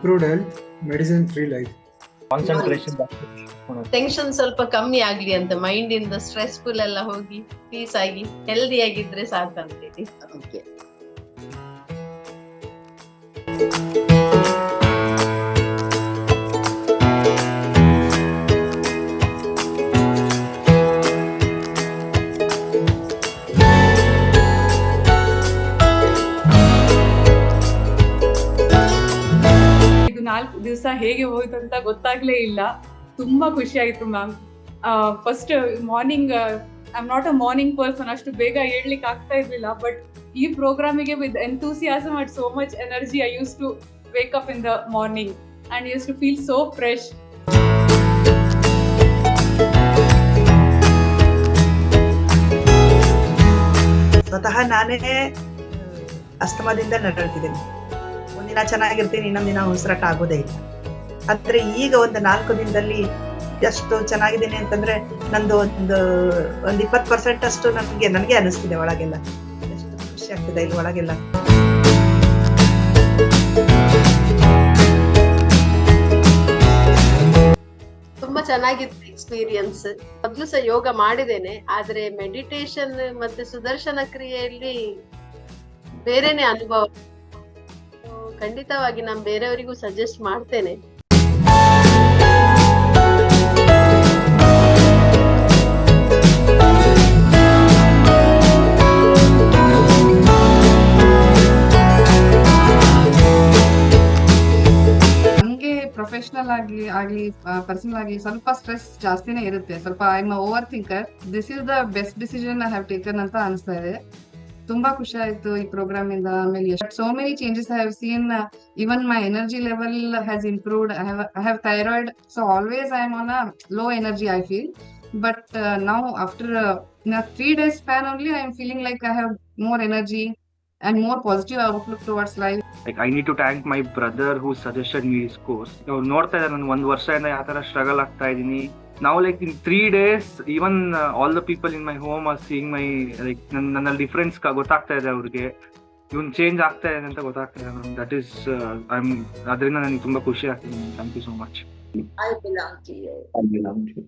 Improved health, medicine free life. Concentration tension ಸ್ವಲ್ಪ ಕಮ್ಮಿ ಆಗ್ಲಿ ಅಂತ, ಮೈಂಡ್ ಇಂದ ಸ್ಟ್ರೆಸ್ಫುಲ್ ಎಲ್ಲ ಹೋಗಿ ಪೀಸ್ ಆಗಿ ಹೆಲ್ದಿ ಆಗಿದ್ರೆ ಸಾಕಂತೇಳಿ. ಓಕೆ. ಇದು 4 ದಿವಸ ಹೇಗೆ ಹೋಯ್ತು ಅಂತ ಗೊತ್ತಾಗ್ಲೇ ಇಲ್ಲ. ತುಂಬಾ ಖುಷಿ ಆಯ್ತು ma'am. First morning I am not a morning person, ಅಷ್ಟು ಬೇಗ ಏಳ್ಲಿಕ್ಕೆ ಆಗ್ತಾ ಇರ್ಲಿಲ್ಲ. ಬಟ್ ಈ ಪ್ರೋಗ್ರಾಮಿಗೆ with enthusiasm and so much energy I use to wake up in the morning and use to feel so fresh. ಸ್ವತಃ ನಾನೇ ಅಸ್ತಮದಿಂದ ನರಳ್ತಿದ್ದೀನಿ. ಒಂದಿನ ಚೆನ್ನಾಗಿರ್ತೀನಿ, ಇನ್ನೊಂದು ದಿನ ಉಸಿರಾಟ ಆಗೋದೇ ಇಲ್ಲ. ಆದ್ರೆ ಈಗ ಒಂದು 4 ದಿನದಲ್ಲಿ ಎಷ್ಟು ಚೆನ್ನಾಗಿದ್ದೀನಿ ಅಂತಂದ್ರೆ ನಂದು ಒಂದು 20% ಅಷ್ಟು ನನಗೆ ಅನಿಸ್ತಿದೆ ಒಳಗೆಲ್ಲ. ಎಷ್ಟು ಖುಷಿ ಆಗ್ತಿದೆ ಇಲ್ಲಿ ಒಳಗೆಲ್ಲ. ತುಂಬಾ ಚೆನ್ನಾಗಿತ್ತು ಎಕ್ಸ್ಪೀರಿಯನ್ಸ್. ಮೊದ್ಲು ಸಹ ಯೋಗ ಮಾಡಿದ್ದೇನೆ, ಆದ್ರೆ ಮೆಡಿಟೇಷನ್ ಮತ್ತೆ ಸುದರ್ಶನ ಕ್ರಿಯೆಯಲ್ಲಿ ಬೇರೆನೆ ಅನುಭವ. ಖಂಡಿತವಾಗಿ ನಾನು ಬೇರೆಯವರಿಗೂ ಸಜೆಸ್ಟ್ ಮಾಡ್ತೇನೆ. ಪ್ರೊಫೆಷನಲ್ ಆಗ್ಲಿ ಪರ್ಸನಲ್ ಆಗಿ ಸ್ವಲ್ಪ ಸ್ಟ್ರೆಸ್ ಜಾಸ್ತಿನೇ ಇರುತ್ತೆ. ಸ್ವಲ್ಪ I am over thinker. This is the best decision I have taken ಅಂತ ಅನಿಸ್ತಾ ಇದೆ. ತುಂಬಾ ಖುಷಿ ಆಯ್ತು ಈ ಪ್ರೋಗ್ರಾಮ್ ಇಂದ. ಆಮೇಲೆ so many changes I have seen. Even my energy level has improved. I have thyroid, so always I am on a low energy I feel. But now after in a 3 days span only I am feeling like I have more energy and more positive outlook towards life. Like I need to thank my brother who suggested me this course. Now ನೋಡ್ತಾ ಇದ್ದಾರೆ, ನಾನು 1 ವರ್ಷದಿಂದ ಯಾವ ತರ struggle ಆಗ್ತಾ ಇದ್ದೀನಿ. Now like in 3 days even all the people in my home are seeing my like ನನ್ನ difference ಗೊತ್ತಾಗ್ತಾ ಇದೆ ಅವ್ರಿಗೆ. ಇವನ್ ಚೇಂಜ್ ಆಗ್ತಾ ಇದೆ ಅಂತ ಗೊತ್ತಾಗ್ತಾ ಇದೆ. ದಟ್ ಈಸ್ ಅದರಿಂದ ನನಗೆ ತುಂಬಾ ಖುಷಿ ಆಗ್ತಿದೆ. Thank you so much. I belong to you. I belong to you.